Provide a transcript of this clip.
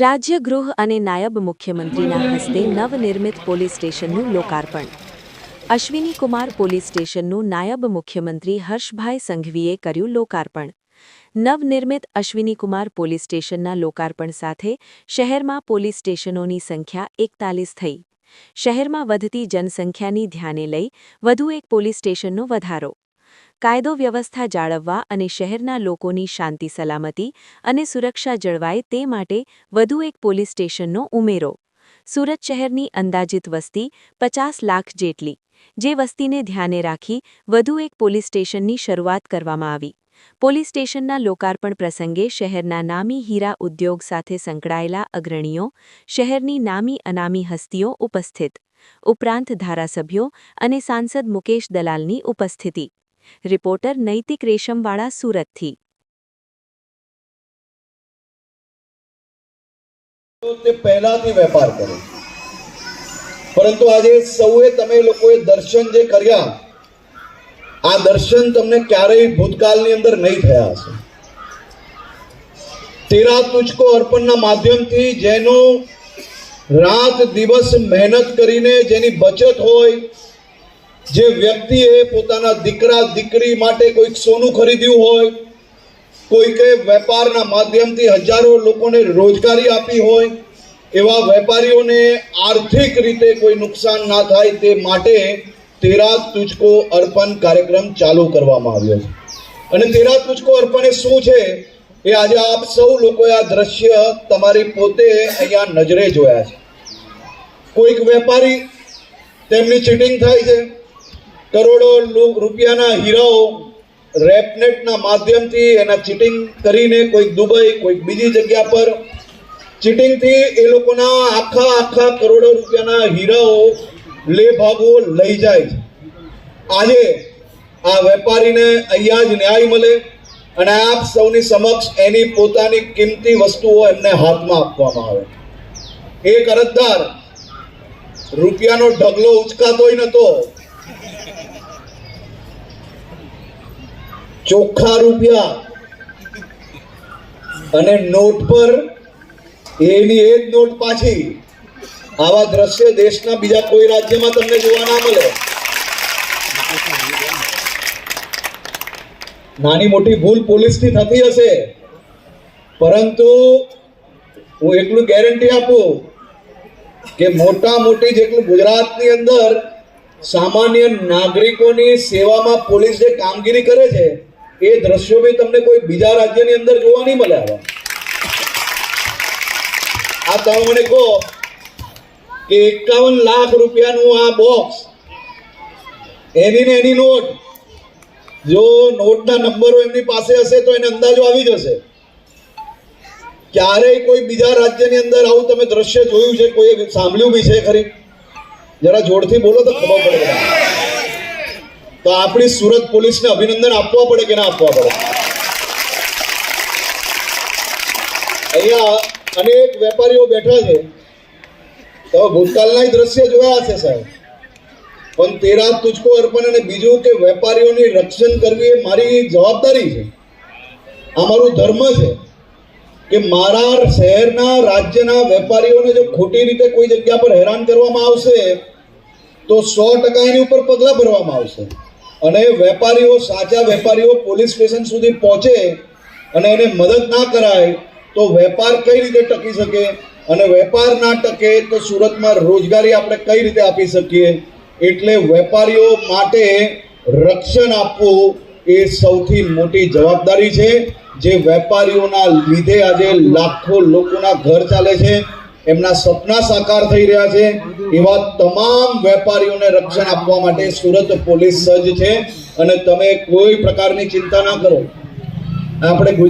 રાજ્ય ગૃહ અને નાયબ મુખ્યમંત્રીના હસ્તે નવનિર્મિત પોલીસ સ્ટેશનનું લોકાર્પણ। અશ્વિની કુમાર પોલીસ સ્ટેશનનું નાયબ મુખ્યમંત્રી હર્ષભાઈ સંઘવીએ કર્યું લોકાર્પણ। નવનિર્મિત અશ્વિની કુમાર પોલીસ સ્ટેશનના લોકાર્પણ સાથે શહેરમાં પોલીસ સ્ટેશનોની સંખ્યા 41 થઈ। શહેરમાં વધતી જનસંખ્યાની ધ્યાને લઈ વધુ એક પોલીસ સ્ટેશનનો વધારો। કાયદો વ્યવસ્થા જાળવવા અને શહેરના લોકોની શાંતિ સલામતી અને સુરક્ષા જળવાય તે માટે વધુ એક પોલીસ સ્ટેશનનો ઉમેરો। સુરત શહેરની અંદાજિત વસ્તી 50 લાખ જેટલી, જે વસ્તીને ધ્યાને રાખી વધુ એક પોલીસ સ્ટેશનની શરૂઆત કરવામાં આવી। પોલીસ સ્ટેશનના લોકાર્પણ પ્રસંગે શહેરના નામી હીરા ઉદ્યોગ સાથે સંકળાયેલા અગ્રણીઓ, શહેરની નામી અનામી હસ્તીઓ ઉપસ્થિત, ઉપરાંત ધારાસભ્યો અને સાંસદ મુકેશ દલાલની ઉપસ્થિતિ। રિપોર્ટર નૈતિક રેશમવાળા, સુરતથી। તે પહેલાથી વેપાર કરે, પરંતુ આજે સૌએ તમે લોકોએ દર્શન જે કર્યા, આ દર્શન તમને ક્યારેય ભૂતકાળની અંદર નહીં થયા હશે। તેરા તુજકો અર્પણના માધ્યમથી જેનો રાત દિવસ મહેનત કરીને જેની બચત હોય, જે વ્યક્તિએ પોતાના દીકરા દીકરી માટે કોઈક સોનું ખરીદ્યું હોય, કોઈકે વેપારના માધ્યમથી હજારો લોકોને રોજગારી આપી હોય, એવા વેપારીઓને આર્થિક રીતે કોઈ નુકસાન ના થાય તે માટે તેરા તુજકો અર્પણ કાર્યક્રમ ચાલુ કરવામાં આવ્યો છે। અને તેરા તુજકો અર્પણ એ શું છે એ આજે આપ સૌ લોકોએ આ દ્રશ્ય તમારી પોતે અહીંયા નજરે જોયા છે। કોઈક વેપારી તેમની ચીટિંગ થાય છે, કરોડો રૂપિયાના હીરાઓ રેપનેટના માધ્યમથી એના ચીટિંગ કરીને કોઈક દુબઈ, કોઈક બીજી જગ્યા પર ચીટિંગથી એ લોકોના આખા કરોડો રૂપિયાના હીરાઓ લેભાગો લઈ જાય છે। આજે આ વેપારીને અહીંયા જ ન્યાય મળે અને આપ સૌની સમક્ષ એની પોતાની કિંમતી વસ્તુઓ એમને હાથમાં આપવામાં આવે। એક અરજદાર રૂપિયાનો ઢગલો ઉચકાતોય નતો, ચોખ્ખા રૂપિયા અને નોટ પર એની એ જ નોટ પાછી। આવા દ્રશ્ય દેશના બીજા કોઈ રાજ્યમાં તમને જોવા ના મળે। નાની મોટી ભૂલ પોલીસથી થતી હશે, પરંતુ હું એટલું ગેરંટી આપું કે મોટા મોટી જેટલું ગુજરાતની અંદર સામાન્ય નાગરિકોની સેવામાં પોલીસ જે કામગીરી કરે છે, એ દ્રશ્યો બી તમને કોઈ બીજા રાજ્યની અંદર જોવા નહીં મળે। આ તમે મને કહો કે 51 લાખ રૂપિયાનું આ બોક્સ, એની ને એની નોટ, જો નોટના નંબરો એમની પાસે હશે તો એને અંદાજો આવી જશે। ક્યારેય કોઈ બીજા રાજ્યની અંદર આવું તમે દ્રશ્ય જોયું છે? કોઈ સાંભળ્યું બી છે ખરી? જરા જોરથી બોલો તો ખબર પડે। તો આપણી સુરત પોલીસને અભિનંદન આપવા પડે કે ના આપવા પડે? અહીંયા અનેક વેપારીઓ બેઠા છે, તો ભૂતકાળના દ્રશ્ય જોયા હશે સાહેબ, પણ તેરા તુજકો અર્પણ અને બીજું કે વેપારીઓની રક્ષણ કરવી એ મારી જવાબદારી છે, આ મારું ધર્મ છે કે મારા શહેરના રાજ્યના વેપારીઓને જો ખોટી રીતે કોઈ જગ્યા પર હેરાન કરવામાં આવશે તો 100% એની ઉપર પગલાં ભરવામાં આવશે। અને વેપારીઓ, સાચા વેપારીઓ પોલીસ સ્ટેશન સુધી પહોંચે અને એને મદદ ના કરાય તો વેપાર કઈ રીતે ટકી શકે? અને વેપાર ના ટકે તો સુરતમાં રોજગારી આપણે કઈ રીતે આપી શકીએ? એટલે વેપારીઓ માટે રક્ષણ આપવું એ સૌથી મોટી જવાબદારી છે, જે વેપારીઓના લીધે આજે લાખો લોકોના ઘર ચાલે છે, એમના સપના સાકાર થઈ રહ્યા છે। એવા તમામ વેપારીઓને રક્ષણ આપવા માટે સુરત પોલીસ સજ્જ છે અને તમે કોઈ પ્રકારની ચિંતા ના કરો। આપણે